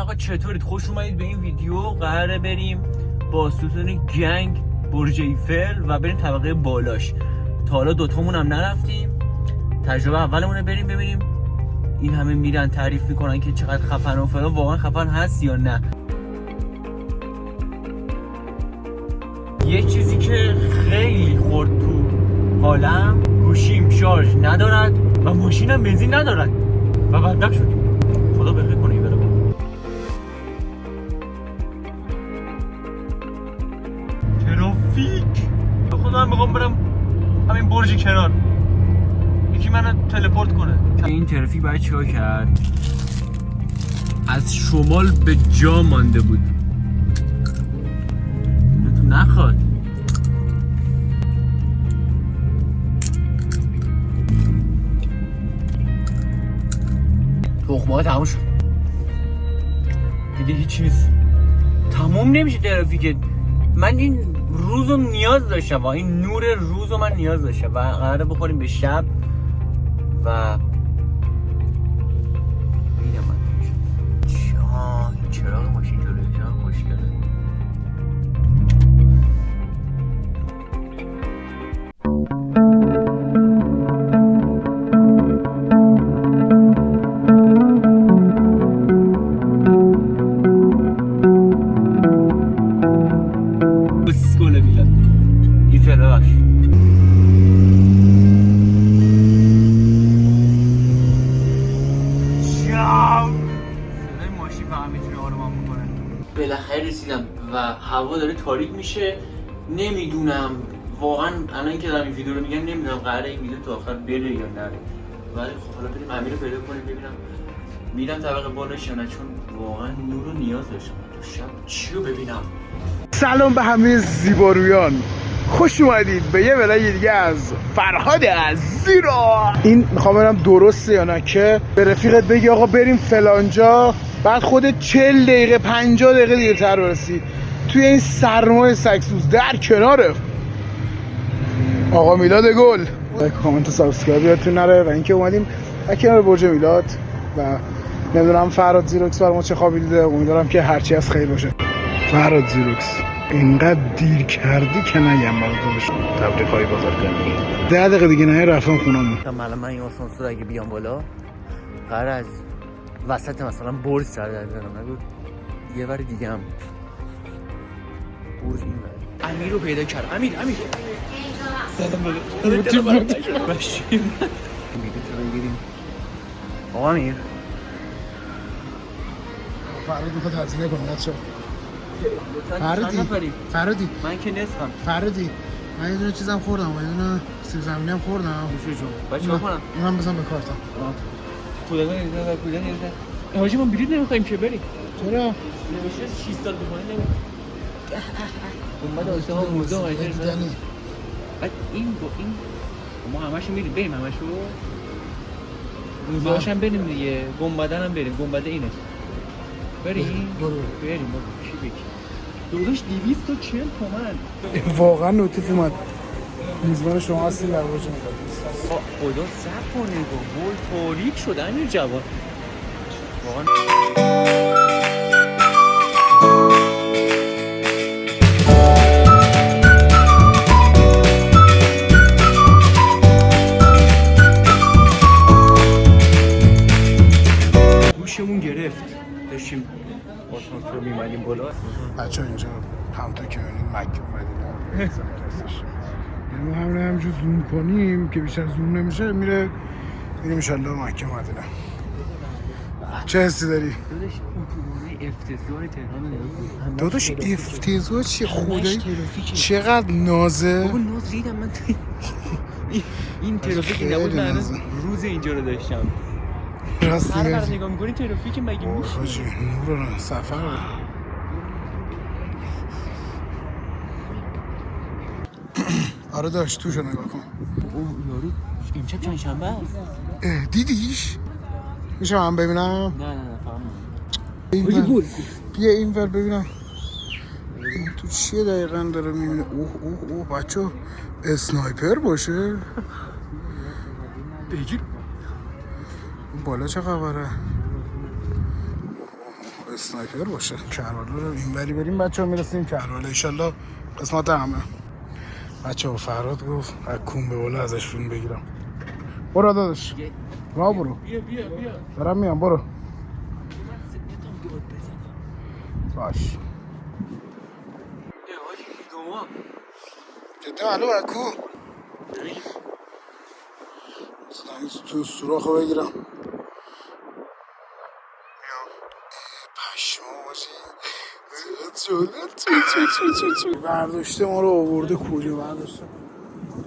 آقا چطورید؟ خوش اومدید به این ویدیو. قراره بریم با ستون گنگ برج ایفل و بریم طبقه بالاش. تا حالا دوتامون هم نرفتیم، تجربه اولمونه. بریم ببینیم این همه میرن تعریف میکنن که چقدر خفن و فلان، واقعا خفن هست یا نه. یه چیزی که خیلی خورد تو حالم، گوشیم شارژ ندارد و ماشینم بنزین ندارد و بدبخت شدیم. خدا بخیر کنه این بره. ترافیک به خدا من میخوام برم همین برج کنار، یکی منو تلپورت کنه. این ترافیک باید چیکار کرد؟ از شمال به جا مانده بود. تو نخواد. تخمه ها تموم شد دیگه، هیچ نیست. تموم نمیشه ترافیک. من این روزو نیاز داشتم و این نور روزو من نیاز داشتم و قراره بخوریم به شب و میرم من این چراغ ماشین جلوی چراغ خوشگله. بسکوله میلاد ایفل ببخش. ماشین فقط میتونه آروم بکنه. بالاخره رسیدم و هوا داره تاریک میشه. نمیدونم واقعا الان که دارم این ویدیو رو میگم نمیدونم قراره این ویدیو تا آخر بره یا نه، ولی خب حالا بریم امیر رو پیدا کنیم ببینم میرم طبقه بالاش یا نه، چون واقعا نور رو نیاز داشتم تو شب چی رو ببینم. سلام به همه زیبارویان، خوش اومدید به یه ویدیو دیگه از فرهاد زیرا. این میخوام برم درسته یا نه که به رفیقت بگی آقا بریم فلانجا، بعد خودت 40 دقیقه 50 دقیقه دیرتر برسی توی این سرمای سگسوز در کناره. آقا میلاد گل، کامنت و سابسکرایب یادتون نره. و اینکه اومدیم کنار برج میلاد و نمیدونم فرهاد زیروکس برای ما چه خوابی دیده. امیدوارم که هرچی از خیر باشه. فرهاد زیروکس اینقدر دیر کردی که نگم برای داداش تبریک‌های بازار کنی. 10 دقیقه دیگه نه رفتم خونم. من این آسانسور اگه بیام بالا قرار از وسط مثلا برج سر در برم، نگو یه بار دیگه هم برج این بر. امیر رو پیدا کردم. امیر سلام باشه بگیریم. آقا امیر فرهاد میخواد هزینه کنه. بچا فرهادی من که نصفم. فرهادی من یه دونه چیزم خوردم و یه دونه سیب زمینی هم خوردم. خوشو جون بچه ها کنم اونم بزن به کارتم. کودکان نیزده حاجی ما بلیط نمیخوایم که بریم. چرا؟ نمیشه 6 سال بمونه نمیم. اومد آسه ها موزه آیده بعد این با این ما همشو میریم بریم همشو موزه هاشم بریم دیگه. گنبدن هم بریم. گنبده اینه بریم. بریم با کی بکی دوداش 240 تومن. واقعا نوتیف اومد میزبان شما هستیم در برج میلاد. خدا صف کنه با تاریک شد امیر جواد واقعا. گوشمون گرفت داشتیم آسانسور میمدیم بالا. بچه ها اینجا همونطور که ببینید مکه مدینه هستش. یعنی ما همینجور زوم کنیم که بیشتر زوم نمیشه میریم انشالله مکه مدینه. چه حسی داری؟ داداش اتوبان افتضاح تهران رو نگاه کن. داداش افتضاح چیه خدایی؟ چقدر نازه؟ بابا ناز ریدم من این ترافیک نبود. من روز اینجا رو داشتم. راستی هر بار نگاه میکنی ترافیک مگه میشه؟ حاجی نور رو سفر رو آره داشت توشو نگاه کن. او یارو امشب چند شنبه است. دیدیش؟ میشه من ببینم؟ نه فهم بیا این ور ببینم تو چیه دقیقا داره میبینه. اوه بچه اسنایپر باشه بگیر بالا چه خبره؟ اسنایپر باشه. کربلا رو اینوری بریم بچه‌ها، میرسیم کربلا ان شاءالله قسمت همه. بچه‌ها فرهاد گفت از کون به بالا ازش فیلم بگیرم. برو داداش راه برو. بیا دارم میام برو. باش جدی معلوم اکو تو سوراخو بگیرم. پشما باشی برداشته ما رو آورده کجا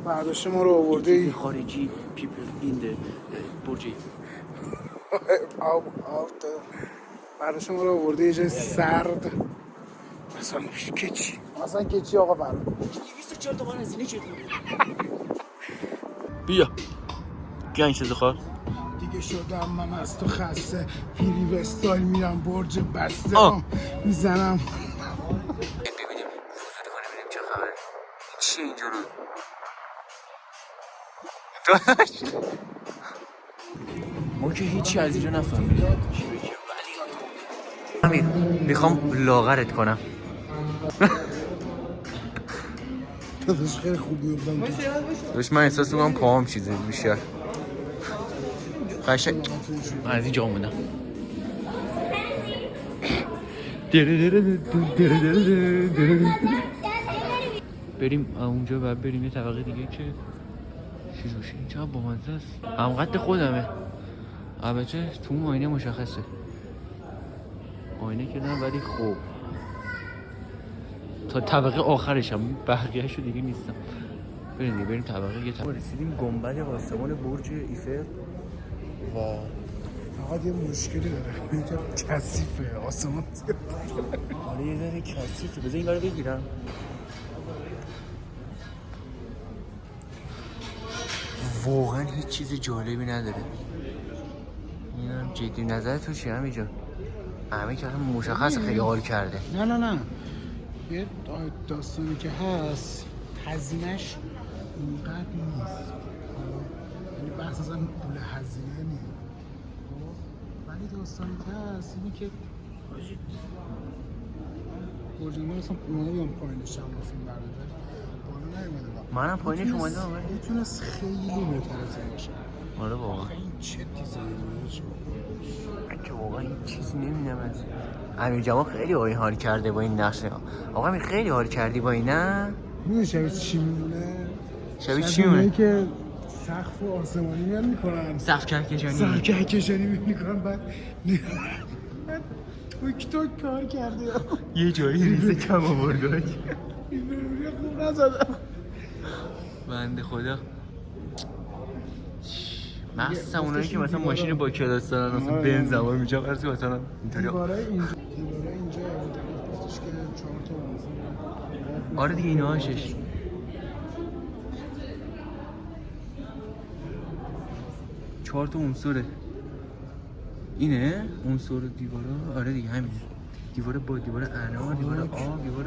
برداشته ما رو آورده خارجی پیپل این برجی برداشته ما رو آورده یه جای سرد مثلا کچی آقا فرهاد 204 تومن هزینه شد. بیا گنج شده خواه دیگه شدم من از تو خسته پیری به استایل میرم برج بسته میزنم. ببینیم فوزوری کنه ببینیم چه خبره. چی اینجا رو ما که هیچی از اینجا نفهمیدیم. امیر میخوام لاغرت کنم. داداش خیلی خوب میردم داشت من احساس میکنم پاهم چیزی بیشتر قشنگ از اینجا اومدم. بریم اونجا و بریم یه طبقه دیگه که چیز باشه. اینجا با مزه است. هم قد خودمه البته تو اون آینه مشخصه. آینه که نه ولی خوب تا طبقه آخرشم بقیه‌شو دیگه نیستم. بریم طبقه یه طبقه. رسیدیم گنبد آسمان برج ایفل و فقط یه مشکلی داره اینجا کثیفه آسمان. آره یه ذره کثیفه. بذار این برو بگیرم. واقعا هیچ چیز جالبی نداره. اینم جدی نظر تو چیه همه جا؟ همه که مشخص خیلی حال کرده. نه یه داستانی که هست هزینه‌اش اونقدر نیست، یعنی بحث اصلا پول هزینه نیست، ولی داستانی که هست اینه که برجنگاه اصلا نمیدونم پایینش چند با فیلم برداره بالا نیومده. منم پایینش اومدم ولی میتونست خیلی بهتر از این باشه. آره واقعا این چه دیزاینیه چه من که واقعا این چیزی نمیدونم از امیر جمال خیلی حال کرده با این نقشه. آقا امیر خیلی حال کردی با این نه؟ میدونی شبیه چی میمونه؟ شبیه چی میمونه؟ که سقف و آسمانی میان میکنن سقف کهکشانی میکنن بعد توک کار کرده یه جایی ریزه کم آورده این خوب نزده بنده خدا. مخصوصا اونایی که مثلا ماشین با کلاس دارن مثلا بنز هوا میجا قرضی مثلا اینطوری دیواره اینجا گفتش که 4 تا آره دیگه اینا هاشش. چهار تا عنصره اینه عنصر دیوارا. آره دیگه همینه. دیوار با دیوار انار، دیوار آب، دیوار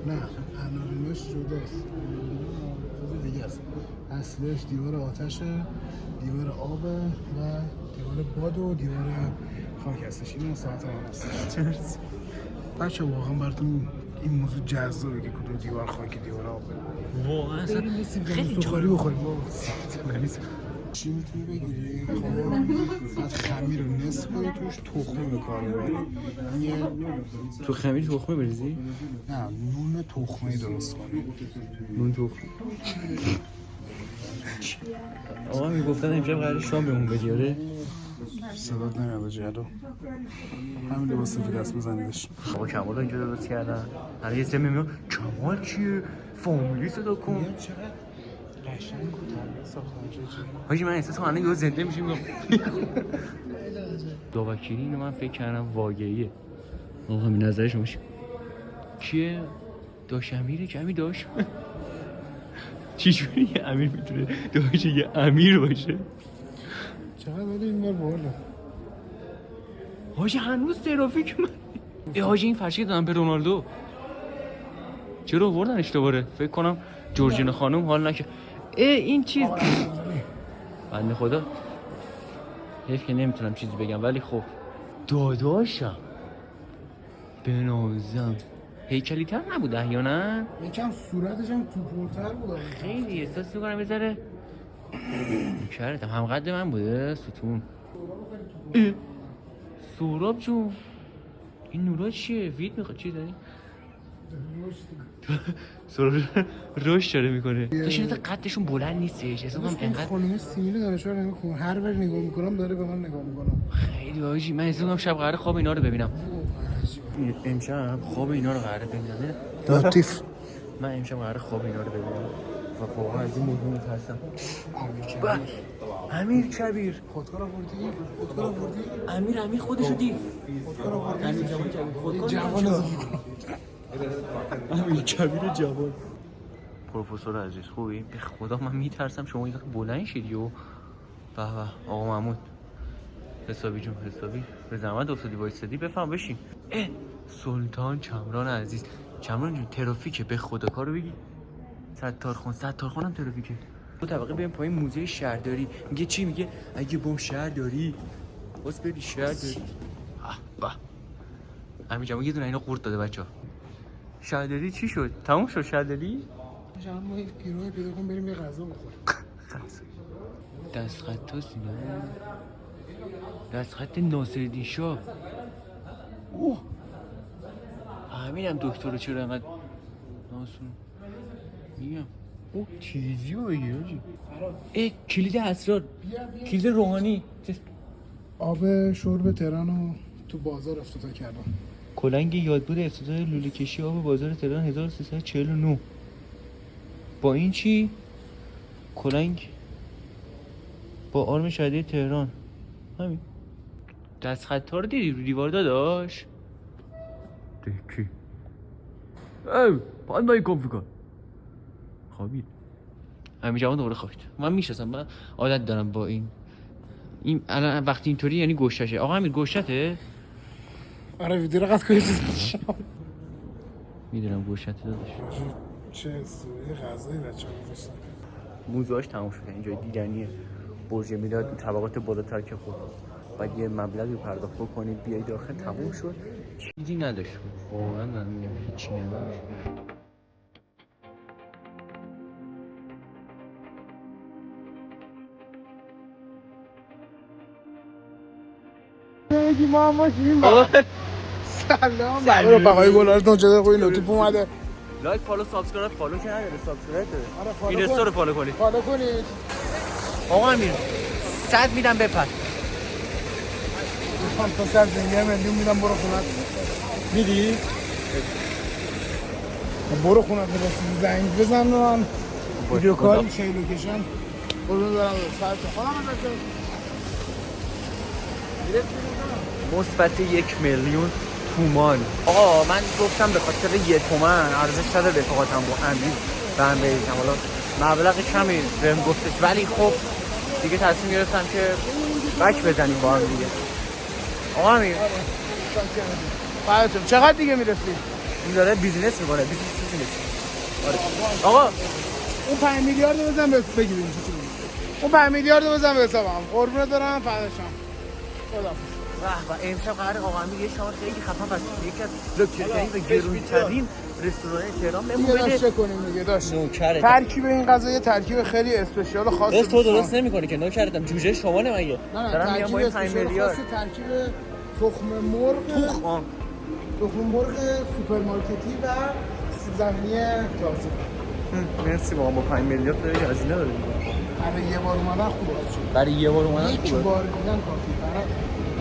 نه انارینش جداست دیگه است. اصلش دیوار آتشه، دیوار آب و دیوار باد و دیوار خاک هستش. این ساعت هم هستش. بچه واقعا براتون این موضوع جذابه که کدوم دیوار خاک دیوار آب واقعا خیلی سوخاری بخوریم بابا. چی میتونی بگیری؟ بعد خمیر رو نصف کنی توش تخمه به کار ببری. تو خمیر تخمه بریزی؟ نه نون تخمه درست کنی. نون تخمه. آقا میگفتن امشب قراره شام بهمون بدی آره؟ صدات نمیاد جلو. همین لباس که دست بزنیدش. آقا کمال رو اینجا درست کردن. الان یه سری میگم کمال چیه؟ فامیلی صدا کن. قشنگ و تربیت ساختن چه حاجی من احساس کنم یه زنده میشیم. داوکیری اینو من فکر کردم واقعیه. آقا همین نظر شما کیه؟ داش امیره که امیر داش. چجوری یه امیر میتونه داش یه امیر باشه؟ چقدر ولی این بار بالا حاجی هنوز ترافیک من. حاجی این فرشی دادن به رونالدو. چرا آوردنش دوباره؟ فکر کنم جورجینا خانم حال نکرد. این چیز بنده خدا حیف که نمیتونم چیزی بگم ولی خب داداشم بنازم هیکلی تر نبود احیانا یکم صورتش هم توپرتر بود خیلی احساس میکنم بذاره کرتم هم قد من بوده ستون سوراب جون این نورا چیه؟ وید میخواد چی داری؟ سوراب رشد داره میکنه داشت قدشون بلند نیستش احساس کنم انقدر خانم سیمیل دانشور نگاه کن هر بار نگاه میکنم داره به من نگاه میکنم خیلی باحاجی من احساس کنم شب قراره خواب اینا رو ببینم امشب خواب اینا رو قراره ببینم لطیف من امشب قراره خواب اینا رو ببینم و واقعا از این موضوع میترسم امیر کبیر خودکار آوردی؟ امیر خودشو دید خودکار آوردی؟ امیر جوان جوان اضافه کن امیر کبیر جوان پروفسور عزیز خوبی؟ به خدا من میترسم شما یه بلند شدی و به آقا محمود حسابی جون حسابی به زحمت افتادی وایسادی بفهم بشین سلطان چمران عزیز چمران جون ترافیکه به خدا کارو بگی ستارخان هم ترافیکه دو طبقه بریم پایین موزه شهرداری میگه چی میگه اگه بم شهرداری باز بری شهرداری به همین جمعه یه دونه اینا قورت داده بچه ها شهرداری چی شد؟ تموم شد شهرداری؟ شما ما یک پیروی پیدا کن بریم یه غذا بخوریم دست خط هست اینا دست خط ناصرالدین شاه اوه همین هم دکتر رو چرا اینقدر ناسون میگم اوه چیزی رو بگیر ای کلید اسرار کلید روحانی آب شرب تهران رو تو بازار افتتاح کردم کلنگ یادبود افتتاح لوله کشی آب بازار تهران 1349 با این چی؟ کلنگ با آرم شهرداری تهران همین دست خط ها رو دیدی رو دیوار داداش؟ دکی ای پاندای کافیکا خوابید همین جوان دوباره خوابید من میشستم من عادت دارم با این الان وقتی اینطوری یعنی گوشتشه آقا امیر گوشته؟ آره ویدیو رو قطع کنید میدونم گوشته داداش چه سوری غذایی بچه ها گذاشتن موضوعاش تموم شده اینجا دیدنیه برج میلاد طبقات بالاتر که خود باید یه مبلغی پرداخت بکنید بیای داخل تموم شد چیزی نداشت واقعا من میگم هیچی نداشت بگی ما هم باشیم سلام برای بقای گلارتون چه خوبی لطیف اومده لایک فالو سابسکرایب فالو که نداره سابسکرایب داره آره فالو این استو رو فالو کنید فالو کنید آقا امیر 100 میدم بپر من تا 100 میلیون میدم برو خونت میدی؟ برو خونت برسی زنگ بزن من ویدیو کال چه لوکیشن برو دارم ساعت خودم مثبت 1 میلیون تومان آقا من گفتم به خاطر 1 تومن ارزش داره رفاقتم با امیر به هم بریزم حالا مبلغ کمی بهم گفتش ولی خب دیگه تصمیم گرفتم که بک بزنیم با هم دیگه آقا امیر بعدتون چقدر دیگه میرسی؟ این داره بیزینس میکنه بیزینس آره آقا اون 5 میلیارد رو بزن بگیریم چی اون 5 میلیارد رو بزن به حسابم قربونت دارم فداشم خدا و امشب قراره آقا امیر یه شام خیلی خفن پس یکی از لوکچری و گرونترین رستوران تهران بهمون بده چه کنیم دیگه داشت نوکرت ترکیب این غذا یه ترکیب خیلی اسپشیال خاصه تو درست نمی‌کنی که نوکرتم جوجه شما نمیگه دارم میگم با 5 میلیارد ترکیب تخم مرغ تخم مرغ سوپرمارکتی و سیب زمینی تازه مرسی با 5 میلیارد داری هزینه داری برای یه بار اومدن خوبه برای یه بار اومدن خوبه یک بار دیدن کافی برای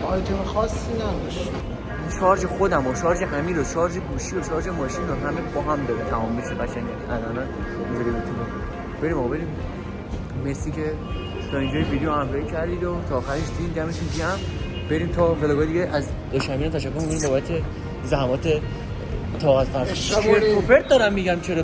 آیتم خاصی نباشه شارژ خودم و شارژ همین رو شارژ گوشی و شارژ ماشین رو همه با هم داره تمام بشه قشنگ الان اینجوری بریم آقا بریم مرسی که تا اینجای ویدیو همراهی کردید و تا آخرش دیدین دمتون گرم بریم تا ولاگ‌های دیگه از داشتمین تشکر می‌کنیم بابت زحمات طاقت فرسا توپرت دارم میگم چرا